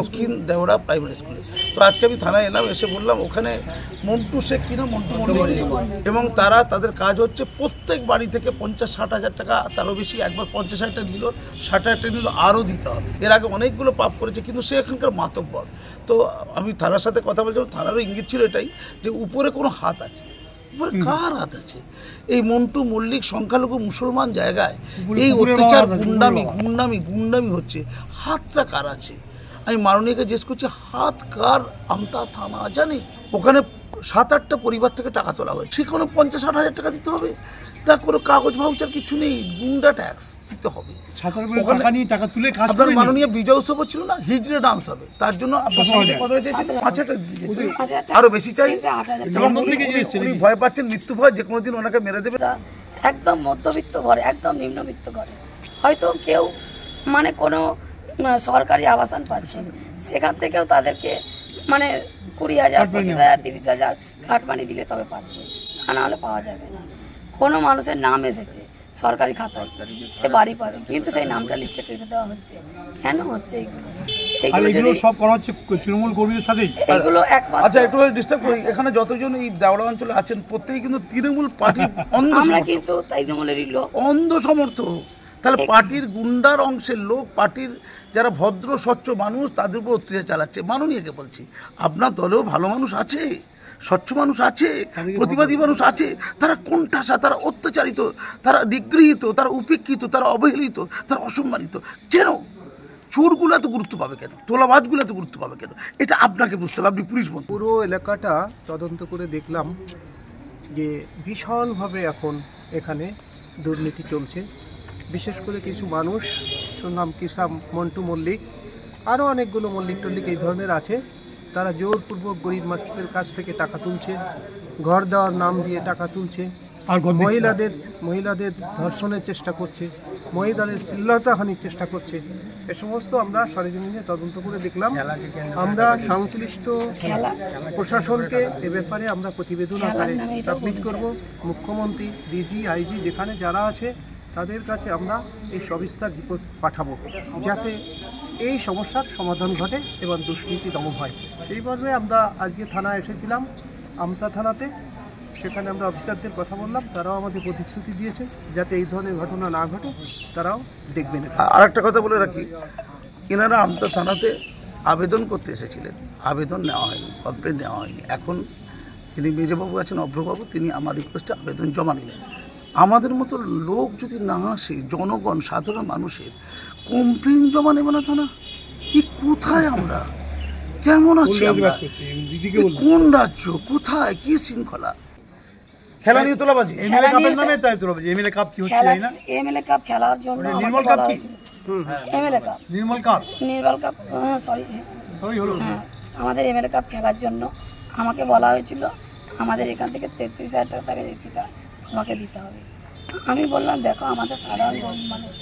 দক্ষিণ দেওড়া প্রাইমারি স্কুলে। তো আজকে আমি থানায় এলাম, এসে বললাম ওখানে মন্টু শেখ কিনা মন্টু মল্লিক, এবং তাদের কাজ হচ্ছে প্রত্যেক বাড়ি থেকে 50-60 হাজার টাকা, তারও বেশি। একবার 50 হাজার টাকা নিল, 60 হাজার টাকা নিল, আরও দিতে হবে। এর আগে অনেকগুলো পাপ করেছে, কিন্তু সে এখানকার মাতব্বর। তো আমি থানার সাথে কথা বলছিলাম, থানারও ইঙ্গিত ছিল এটাই যে উপরে কোনো হাত আছে। কার হাত আছে? এই মন্টু মল্লিক সংখ্যালঘু মুসলমান জায়গায় এই অত্যাচার, গুন্ডামি হচ্ছে, হাতটা কার আছে? আমি মাননীয়কে জিজ্ঞেস করছি, হাত কার? আমতা থানা জানে। ওখানে 7-8টা পরিবার থেকে টাকা তোলা হয়, সেখানে 50-60 হাজার টাকা দিতে হবে। তা কোনো কাগজ ভাউচার কিছু নেই, গুন্ডা ট্যাক্স দিতে হবে। আপনার মাননীয় বিজয় উৎসব ছিল না, হিজড়ে ডান্স হবে, তার জন্য আরো বেশি চাই। ভয় পাচ্ছেন, মৃত্যু ভয়, যে কোনো দিন ওনাকে মেরে দেবে। একদম মধ্যবিত্ত ঘরে, একদম নিম্নবিত্ত ঘরে, হয়তো কেউ মানে কোনো সরকারি আবাসন পাচ্ছে, সেখান থেকেও তাদেরকে মানে 20,000, 25,000, 30,000 কাটমানি দিলে তবে পাচ্ছে, তা না হলে পাওয়া যাবে না। কোনো মানুষের নাম এসেছে সরকারি খাতায়, সে বাড়ি পাবে, কিন্তু সেই নামটা লিস্টে কেটে দেওয়া হচ্ছে। কেন হচ্ছে এগুলো? সব করা হচ্ছে তৃণমূল কর্মীদের সাথে। এগুলো একমাত্র। আচ্ছা, একটু ডিস্টার্ব করি, এখানে যতজন এই দেওড়া অঞ্চলে আছেন প্রত্যেকেই কিন্তু তৃণমূল পার্টির আমরা কিন্তু তৃণমূলেরই লোক, অন্ধ সমর্থক। তাহলে পার্টির গুন্ডার অংশের লোক, পার্টির যারা ভদ্র স্বচ্ছ মানুষ, তাদের উপর অত্যাচার চালাচ্ছে। মাননীয়কে বলছি, আপনার দলেও ভালো মানুষ আছে, স্বচ্ছ মানুষ আছে, প্রতিবাদী মানুষ আছে, তারা কোণঠাসা, তারা অত্যাচারিত, তারা নিগৃহীত, তারা উপেক্ষিত, তারা অবহেলিত, তারা অসম্মানিত। কেন চোরগুলো এত গুরুত্ব পাবে কেন? তোলাবাজগুলো এত গুরুত্ব পাবে কেন? এটা আপনাকে বুঝতে হবে, আপনি পুলিশ মন্ত্রী। পুরো এলাকাটা তদন্ত করে দেখলাম যে ভীষণভাবে এখন এখানে দুর্নীতি চলছে। বিশেষ করে কিছু মানুষ, শুনলাম কিসা মন্টু মল্লিক, আরও অনেকগুলো মল্লিক টল্লিক এই ধরনের আছে, তারা জোরপূর্বক গরিব মানুষদের কাছ থেকে টাকা তুলছে, ঘর দেওয়ার নাম দিয়ে টাকা তুলছে, আর মহিলাদের ধর্ষণের চেষ্টা করছে, মহিলাদের শ্লীলতাহানির চেষ্টা করছে। এ সমস্ত আমরা সরেজমিনে তদন্ত করে দেখলাম। আমরা সংশ্লিষ্ট প্রশাসনকে এ ব্যাপারে আমরা প্রতিবেদন আকারে সাবমিট করব। মুখ্যমন্ত্রী, ডিজি, আইজি যেখানে যারা আছে তাদের কাছে আমরা এই সবিস্তার রিপোর্ট পাঠাবো, যাতে এই সমস্যার সমাধান ঘটে এবং দুষ্কৃতি দমন হয়। সেইভাবে আমরা আজকে থানায় এসেছিলাম, আমতা থানাতে। সেখানে আমরা অফিসারদের কথা বললাম, তারাও আমাদের প্রতিশ্রুতি দিয়েছে যাতে এই ধরনের ঘটনা না ঘটে, তারাও দেখবেন। আর একটা কথা বলে রাখি, এনারা আমতা থানাতে আবেদন করতে এসেছিলেন, আবেদন নেওয়া হয়নি, কমপ্লেন নেওয়া হয়নি। এখন যিনি মেজবাবু আছেন, অভ্রবাবু, তিনি আমার রিকোয়েস্টে আবেদন জমা নিলেন। আমাদের মতো লোক যদি না আসে, জনগণ, সাধারণ মানুষের কমপ্লেন জমা নেবে না থানা? কোথায় আমরা, কেমন আছি আমরা, কোন রাজ্য, কোথায়, কি শৃঙ্খলা? খেলা নিয়ে তোলাবাজি, এমএলএ কাপের নামে তাই তোলাবাজি। এমএলএ কাপ কি হচ্ছে জানি না। এমএলএ কাপ খেলার জন্য নির্মল কাপ কি? এমএলএ কাপ, নির্মল কাপ, সরি হলো। আমাদের এমএলএ কাপ খেলার জন্য আমাকে বলা হয়েছিল, আমাদের এখান থেকে 33,000 টাকা তবে রেসিটা তোমাকে দিতে হবে। আমি বললাম, দেখো আমাদের সাধারণ গরিব মানুষ,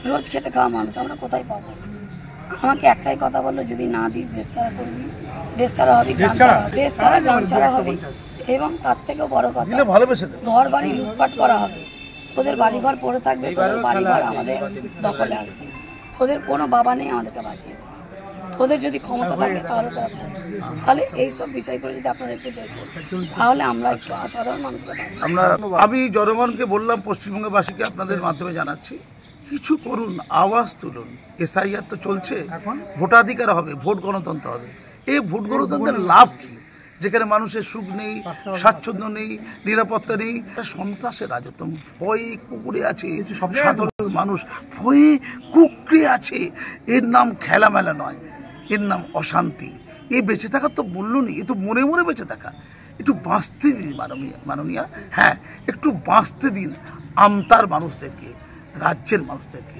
রোজ খেটে খাওয়া মানুষ, আমরা কোথায় পাবো? আমাকে একটাই কথা বললো, যদি না দিস দেশ ছাড়া করবি, দেশ ছাড়া হবে, দেশ ছাড়া গ্রাম ছাড়া হবে, এবং তার থেকেও বড় কথা ঘর বাড়ি লুটপাট করা হবে। তোদের বাড়িঘর পড়ে থাকবে, তোদের বাড়িঘর আমাদের দখলে আসবে, তোদের কোনো বাবা নেই আমাদেরকে বাঁচিয়ে দেবে, তোদের যদি ক্ষমতা থাকে তাহলে তোরা করিস। তাহলে এইসব বিষয়গুলো যদি আপনারা একটু দেখবেন, তাহলে আমরা একটু সাধারণ মানুষরা আমি জনগণকে বললাম, পশ্চিমবঙ্গবাসীকে আপনাদের মাধ্যমে জানাচ্ছি, কিছু করুন, আওয়াজ তুলুন। এসআইআর তো চলছে, ভোটাধিকার হবে, ভোট গণতন্ত্র হবে। এই ভোট গণতন্ত্রের লাভ কি? যেখানে মানুষের সুখ নেই, স্বাচ্ছন্দ্য নেই, নিরাপত্তা নেই, সন্ত্রাসের রাজত্ব, ভয়ে কুকুরে আছে সাধারণ মানুষ, ভয়ে কুকুরে আছে। এর নাম খেলামেলা নয়, এর নাম অশান্তি। এই বেঁচে থাকার তো মূল্য নেই, এ তো মনে মনে বেঁচে থাকা। একটু বাঁচতে দিন মাননীয়া, হ্যাঁ একটু বাঁচতে দিন আমতার মানুষদেরকে, রাজ্যের মানুষদেরকে।